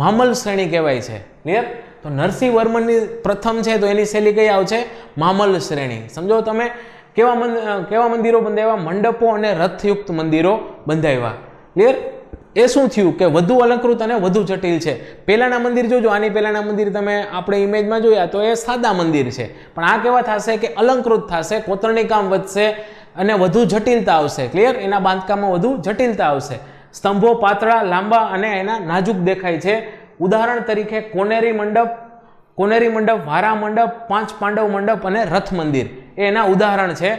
મામલ શ્રેણી કહેવાય છે. ક્લિયર? તો નરસિંહ વર્મનની પ્રથમ છે તો એની શૈલી કઈ આવશે? મામલ શ્રેણી. સમજો તમે, કેવા મંદિરો બંધાવ્યા? મંડપો અને રથયુક્ત મંદિરો બંધાવ્યા. ક્લિયર? એ શું થયું કે વધુ અલંકૃત અને વધુ જટિલ છે. પહેલાના મંદિર જોજો, આની પહેલાના મંદિર તમે આપણે ઇમેજમાં જોયા તો એ સાદા મંદિર છે, પણ આ કેવા થશે કે અલંકૃત થશે, કોતરણી કામ વધશે અને વધુ જટિલતા આવશે. ક્લિયર? એના બાંધકામમાં વધુ જટિલતા આવશે. સ્તંભો પાતળા, લાંબા અને એના નાજુક દેખાય છે. ઉદાહરણ તરીકે કોનેરી મંડપ, વારા મંડપ, પાંચ પાંડવ મંડપ અને રથ મંદિર એ એના ઉદાહરણ છે.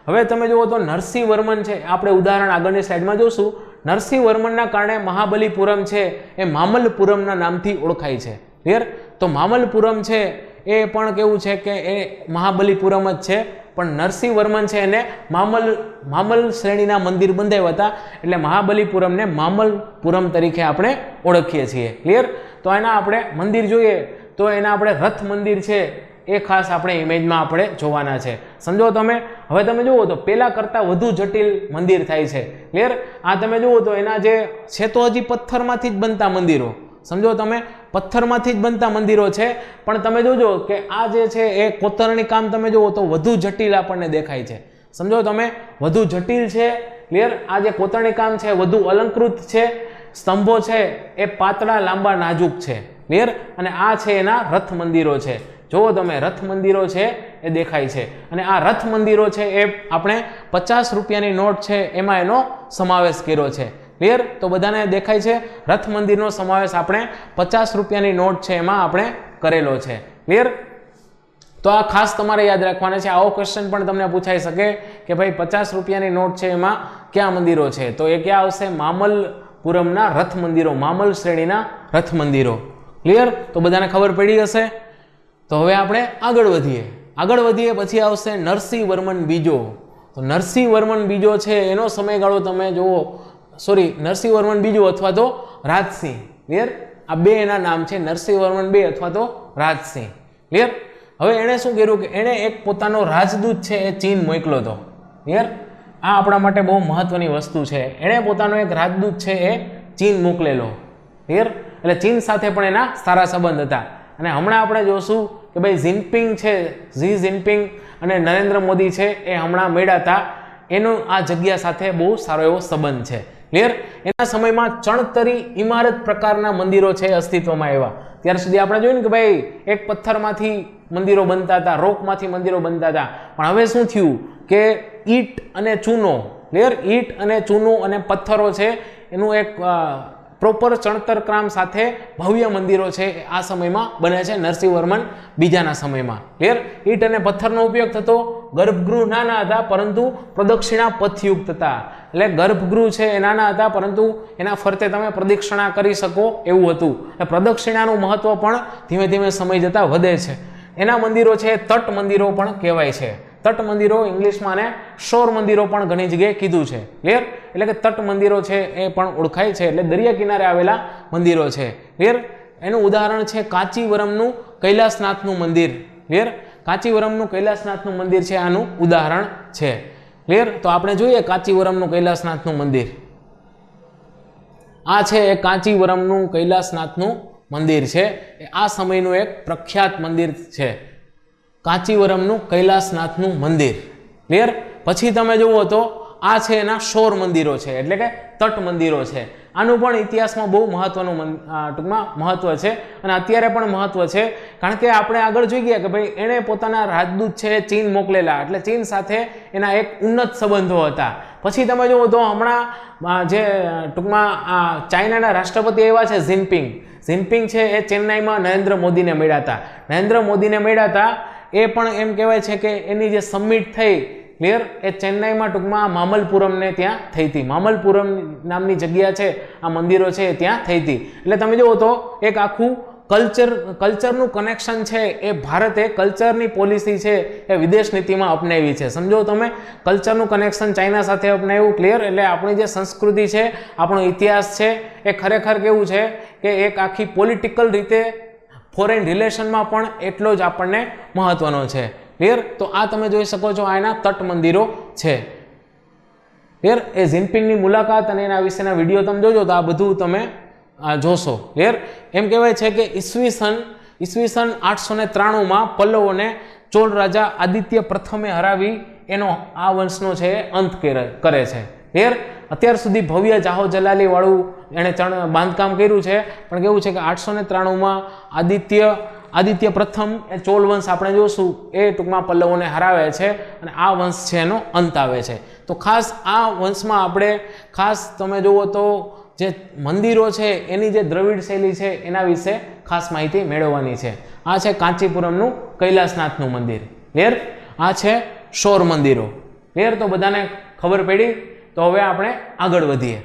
હવે તમે જુઓ તો નરસિંહ વર્મન છે, આપણે ઉદાહરણ આગળની સ્લાઇડમાં જોશું. નરસિંહ વર્મનના કારણે મહાબલીપુરમ છે એ મામલ્લપુરમના નામથી ઓળખાય છે. ક્લિયર? તો મામલ્લપુરમ છે એ પણ કેવું છે કે એ મહાબલીપુરમ જ છે, પણ નરસિંહ વર્મન છે એને મામલ શ્રેણીના મંદિર બંધાવ્યા હતા, એટલે મહાબલીપુરમને મામલ્લપુરમ તરીકે આપણે ઓળખીએ છીએ. ક્લિયર? તો એના આપણે મંદિર જોઈએ તો એના આપણે રથ મંદિર છે એ ખાસ આપણે ઇમેજમાં આપણે જોવાના છે. સમજો તમે. હવે તમે જુઓ તો પેલા કરતાં વધુ જટિલ મંદિર થાય છે. ક્લિયર? આ તમે જુઓ તો એના જે છે તો હજી પથ્થરમાંથી જ બનતા મંદિરો. સમજો તમે, પથ્થરમાંથી જ બનતા મંદિરો છે, પણ તમે જોજો કે આ જે છે એ કોતરણી કામ તમે જુઓ તો વધુ જટિલ આપણને દેખાય છે. સમજો તમે, વધુ જટિલ છે. ક્લિયર? આ જે કોતરણી કામ છે વધુ અલંકૃત છે. સ્તંભો છે એ પાતળા, લાંબા, નાજુક છે. ક્લિયર? અને આ છે એના રથ મંદિરો છે. જુઓ તમે, રથ મંદિરો છે એ દેખાય છે. અને આ રથ મંદિરો છે એ આપણે 50 રૂપિયાની નોટ છે એમાં એનો સમાવેશ કર્યો છે. ક્લિયર? તો બધાને દેખાય છે રથ મંદિરનો સમાવેશ આપણે 50 રૂપિયાની નોટ છે એમાં આપણે કરેલો છે. ક્લિયર? તો આ ખાસ તમારે યાદ રાખવાના છે. આવો ક્વેશ્ચન પણ તમને પૂછાઈ શકે કે ભાઈ 50 રૂપિયાની નોટ છે એમાં ક્યાં મંદિરો છે? તો એ ક્યાં આવશે? મામલ્લપુરમના રથ મંદિરો, મામલ શ્રેણીના રથ મંદિરો. ક્લિયર? તો બધાને ખબર પડી હશે. તો હવે આપણે આગળ વધીએ. આગળ વધીએ પછી આવશે નરસિંહ વર્મન બીજો. તો નરસિંહ વર્મન બીજો છે એનો સમયગાળો તમે જુઓ, સોરી નરસિંહ વર્મન બીજો અથવા તો રાજસિંહ. ક્લિયર? આ બે એના નામ છે, નરસિંહ વર્મન બે અથવા તો રાજસિંહ. ક્લિયર? હવે એણે શું કર્યું કે એણે એક પોતાનો રાજદૂત છે એ ચીન મોકલ્યો હતો. ક્લિયર? આ આપણા માટે બહુ મહત્વની વસ્તુ છે. એણે પોતાનો એક રાજદૂત છે એ ચીન મોકલેલો. ક્લિયર? એટલે ચીન સાથે પણ એના સારા સંબંધ હતા. અને હમણાં આપણે જોશું કે ભાઈ જિનપિંગ છે, ઝી જિનપિંગ અને નરેન્દ્ર મોદી છે એ હમણાં મળ્યા હતા. એનો આ જગ્યા સાથે બહુ સારો એવો સંબંધ છે. ક્લિયર? એના સમયમાં ચણતરી ઇમારત પ્રકારના મંદિરો છે અસ્તિત્વમાં આવ્યા. ત્યાર સુધી આપણે જોયું ને કે ભાઈ એક પથ્થરમાંથી મંદિરો બનતા હતા, રોકમાંથી મંદિરો બનતા હતા. પણ હવે શું થયું કે ઈટ અને ચૂનો, ક્લિયર? ઈટ અને ચૂનો અને પથ્થરો છે એનું એક પ્રોપર ચણતર ક્રમ સાથે ભવ્ય મંદિરો છે આ સમયમાં બને છે નરસિંહ વર્મન બીજાના સમયમાં. ક્લિયર? ઈટ અને પથ્થરનો ઉપયોગ થતો. ગર્ભગૃહ નાના હતા પરંતુ પ્રદક્ષિણા પથયુક્ત હતા. એટલે ગર્ભગૃહ છે એ નાના હતા પરંતુ એના ફરતે તમે પ્રદક્ષિણા કરી શકો એવું હતું. પ્રદક્ષિણાનું મહત્વ પણ ધીમે ધીમે સમય જતા વધે છે. એના મંદિરો છે તટ મંદિરો પણ કહેવાય છે. તટ મંદિરો ઇંગ્લિશમાં અને શોર મંદિરો પણ ઘણી જગ્યાએ કીધું છે. ક્લિયર? એટલે કે તટ મંદિરો છે એ પણ ઓળખાય છે, એટલે દરિયા કિનારે આવેલા મંદિરો છે. ક્લિયર? એનું ઉદાહરણ છે કાંચીવરમનું કૈલાસનાથનું મંદિર. ક્લિયર? કાંચીવરમનું કૈલાસનાથનું મંદિર છે આનું ઉદાહરણ છે. ક્લિયર? તો આપણે જોઈએ કાંચીવરમનું કૈલાસનાથનું મંદિર. આ છે એ કાંચીવરમનું કૈલાસનાથનું મંદિર છે. આ સમયનું એક પ્રખ્યાત મંદિર છે, કાંચીવરમનું કૈલાસનાથનું મંદિર. ક્લિયર? પછી તમે જુઓ તો આ છે એના શોર મંદિરો છે, એટલે કે તટ મંદિરો છે. આનું પણ ઇતિહાસમાં બહુ મહત્વનું ટૂંકમાં મહત્વ છે અને અત્યારે પણ મહત્વ છે. કારણ કે આપણે આગળ જોઈ ગયા કે ભાઈ એણે પોતાના રાજદૂત છે ચીન મોકલેલા, એટલે ચીન સાથે એના એક ઉન્નત સંબંધો હતા. પછી તમે જુઓ તો હમણાં જે ટૂંકમાં ચાઇનાના રાષ્ટ્રપતિ એવા છે જિનપિંગ છે એ ચેન્નાઈમાં નરેન્દ્ર મોદીને મળ્યા હતા. નરેન્દ્ર મોદીને મળ્યા હતા એ પણ એમ કહેવાય છે કે એની જે સમિટ થઈ, ક્લિયર, એ ચેન્નાઈમાં ટૂંકમાં મામલપુરમને ત્યાં થઈ હતી. મામલપુરમ નામની જગ્યા છે, આ મંદિરો છે એ ત્યાં થઈ હતી. એટલે તમે જુઓ તો એક આખું કલ્ચરનું કનેક્શન છે એ ભારતે કલ્ચરની પોલિસી છે એ વિદેશ નીતિમાં અપનાવી છે. સમજો તમે, કલ્ચરનું કનેક્શન ચાઇના સાથે અપનાવ્યું. ક્લિયર? એટલે આપણી જે સંસ્કૃતિ છે, આપણો ઇતિહાસ છે એ ખરેખર કેવું છે કે એક આખી પોલિટિકલ રીતે ફોરેન રિલેશનમાં પણ એટલો જ આપણને મહત્વનો છે. ક્લિયર? તો આ તમે જોઈ શકો છો, આ એના તટ મંદિરો છે. ક્લિયર? એ જિનપિંગની મુલાકાત અને એના વિશેના વિડીયો તમે જોજો તો આ બધું તમે જોશો. ક્લિયર? એમ કહેવાય છે કે ઈસવીસન 893માં પલ્લવોને ચોલ રાજા આદિત્ય પ્રથમે હરાવી એનો આ વંશનો છે અંત કરે છે. ક્લિયર? અત્યાર સુધી ભવ્ય જાહો જલાલી વાળું એણે બાંધકામ કર્યું છે, પણ કેવું છે કે 893માં આદિત્ય પ્રથમ એ ચોલ વંશ આપણે જોશું એ ટૂંકમાં પલ્લવોને હરાવે છે અને આ વંશ છે એનો અંત આવે છે. તો ખાસ આ વંશમાં આપણે ખાસ તમે જુઓ તો જે મંદિરો છે એની જે દ્રવિડ શૈલી છે એના વિશે ખાસ માહિતી મેળવવાની છે. આ છે કાંચીપુરમનું કૈલાસનાથનું મંદિર. ક્લિયર? આ છે શોર મંદિરો. ક્લિયર? તો બધાને ખબર પડી. તો હવે આપણે આગળ વધીએ.